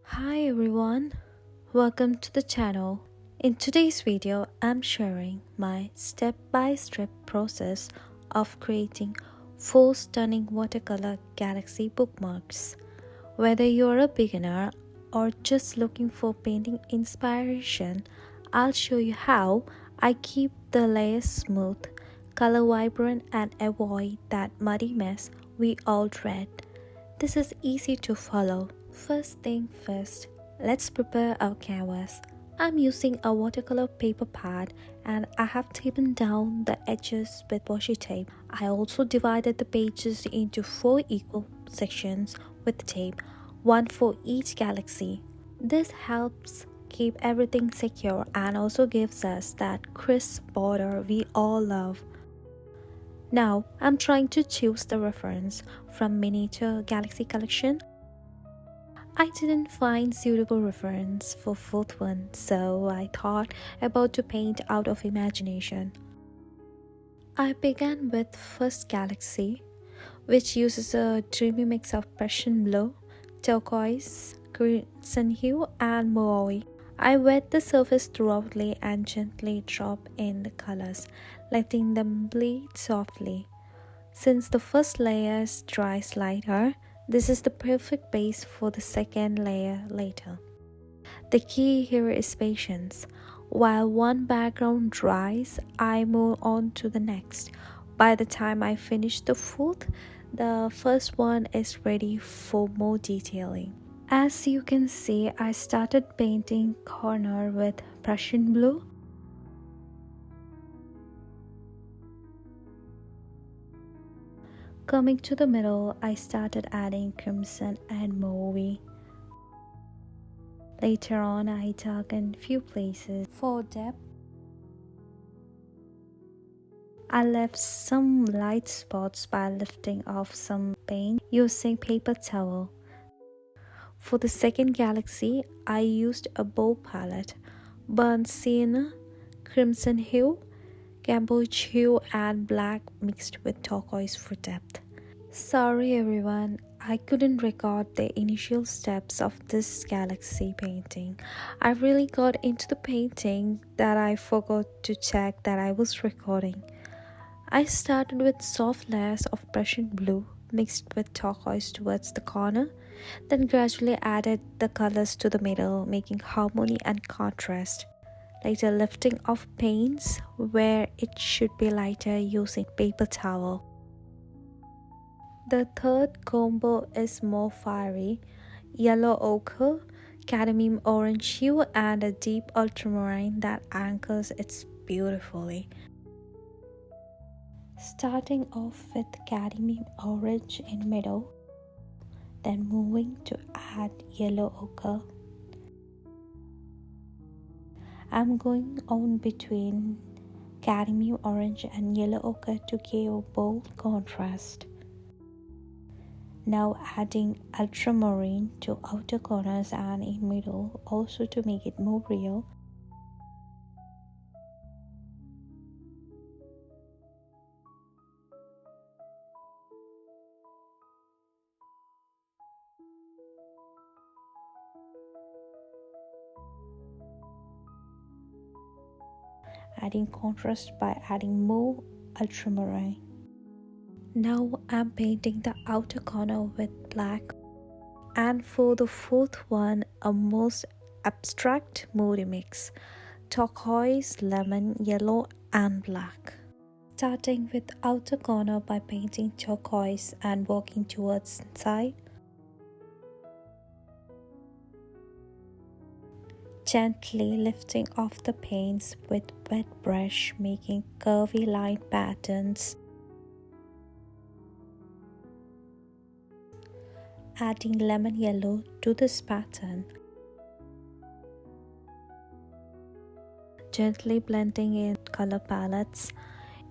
Hi everyone, welcome to the channel. In today's video, I'm sharing my step-by-step process of creating 4 stunning watercolor galaxy bookmarks. Whether you're a beginner or just looking for painting inspiration, I'll show you how I keep the layers smooth, color vibrant and avoid that muddy mess we all dread. This is easy to follow. First thing first, let's prepare our canvas. I'm using a watercolor paper pad and I have tapen down the edges with washi tape. I also divided the pages into 4 equal sections with tape, one for each galaxy. This helps keep everything secure and also gives us that crisp border we all love. Now I'm trying to choose the reference from Miniature Galaxy collection. I didn't find suitable reference for fourth one, so I thought about to paint out of imagination. I began with first galaxy, which uses a dreamy mix of Prussian blue, turquoise, crimson hue and mauve. I wet the surface thoroughly and gently drop in the colors, letting them bleed softly. Since the first layer dries lighter, this is the perfect base for the second layer later. The key here is patience. While one background dries, I move on to the next. By the time I finish the fourth, the first one is ready for more detailing. As you can see, I started painting corner with Prussian blue. Coming to the middle, I started adding crimson and mauve. Later on, I darkened few places for depth. I left some light spots by lifting off some paint using paper towel. For the second galaxy, I used a bow palette, burnt sienna, crimson hue, Gamboge hue and black mixed with turquoise for depth. Sorry everyone, I couldn't record the initial steps of this galaxy painting. I really got into the painting that I forgot to check that I was recording. I started with soft layers of Prussian blue mixed with turquoise towards the corner, then gradually added the colors to the middle, making harmony and contrast. Later lifting off paints where it should be lighter using paper towel. The third combo is more fiery, yellow ochre, cadmium orange hue and a deep ultramarine that anchors it beautifully. Starting off with cadmium orange in middle, then moving to add yellow ochre. I'm going on between cadmium orange and yellow ochre to give a bold contrast. Now adding ultramarine to outer corners and in middle also to make it more real. Adding contrast by adding more ultramarine. Now I'm painting the outer corner with black, and for the fourth one a most abstract moody mix, turquoise, lemon, yellow and black. Starting with outer corner by painting turquoise and working towards side. Gently lifting off the paints with wet brush, making curvy line patterns. Adding lemon yellow to this pattern. Gently blending in color palettes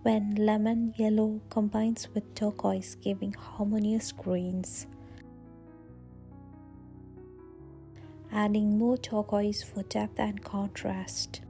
when lemon yellow combines with turquoise, giving harmonious greens. Adding more turquoise for depth and contrast.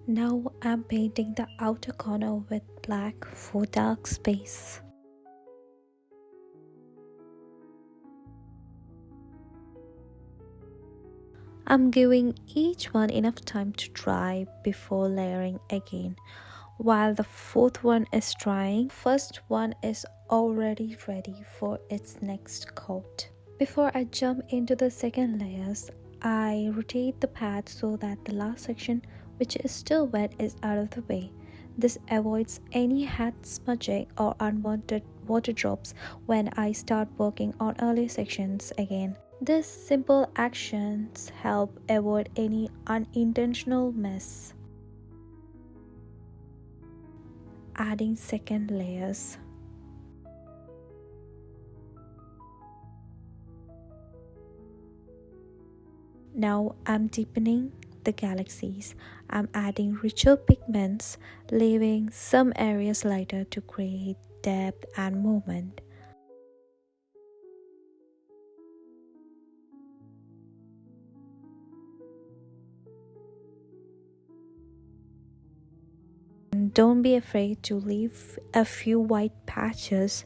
Now I'm painting the outer corner with black for dark space. I'm giving each one enough time to dry before layering again. While the fourth one is drying, first one is already ready for its next coat. Before I jump into the second layers, I rotate the pad so that the last section, which is still wet, is out of the way. This avoids any hat smudging or unwanted water drops when I start working on early sections again. These simple actions help avoid any unintentional mess. Adding second layers. Now I'm deepening the galaxies. I'm adding richer pigments, leaving some areas lighter to create depth and movement. Don't be afraid to leave a few white patches.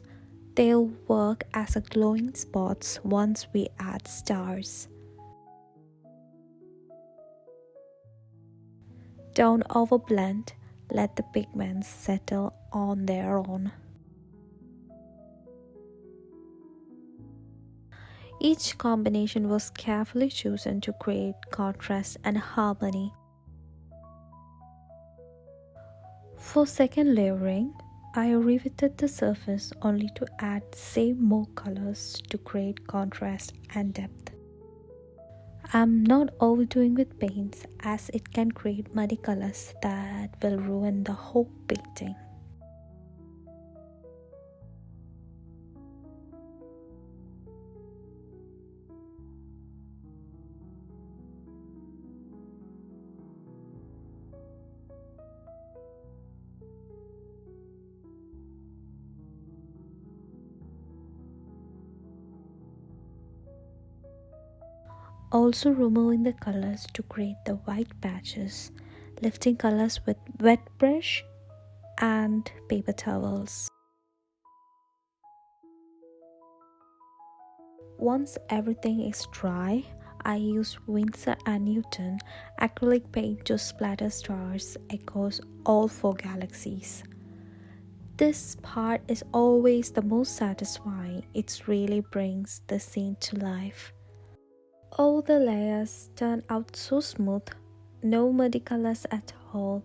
They'll work as a glowing spots once we add stars. Don't overblend, let the pigments settle on their own. Each combination was carefully chosen to create contrast and harmony. For second layering, I revetted the surface only to add same more colors to create contrast and depth. I'm not overdoing with paints as it can create muddy colors that will ruin the whole painting. Also removing the colors to create the white patches, lifting colors with wet brush and paper towels. Once everything is dry, I use Winsor and Newton acrylic paint to splatter stars across all four galaxies. This part is always the most satisfying. It really brings the scene to life. All the layers turn out so smooth, no muddy colors at all.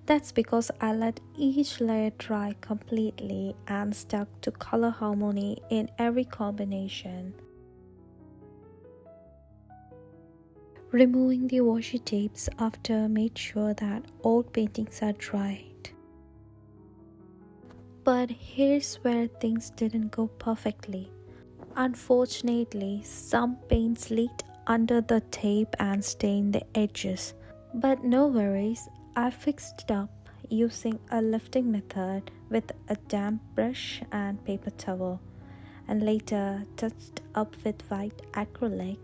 That's because I let each layer dry completely and stuck to color harmony in every combination. Removing the washi tapes after made sure that all paintings are dried. But here's where things didn't go perfectly. Unfortunately, some paints leaked under the tape and stained the edges. But no worries, I fixed it up using a lifting method with a damp brush and paper towel, and later touched up with white acrylic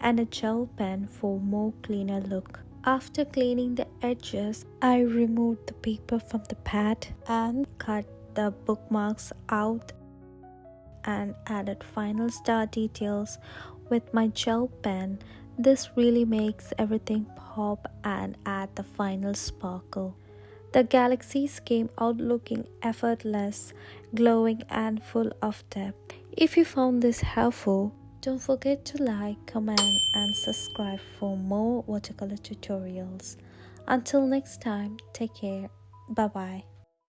and a gel pen for more cleaner look. After cleaning the edges, I removed the paper from the pad and cut the bookmarks out and added final star details with my gel pen. This really makes everything pop and add the final sparkle. The galaxies came out looking effortless, glowing and full of depth. If you found this helpful, don't forget to like, comment and subscribe for more watercolor tutorials. Until next time, take care. Bye bye.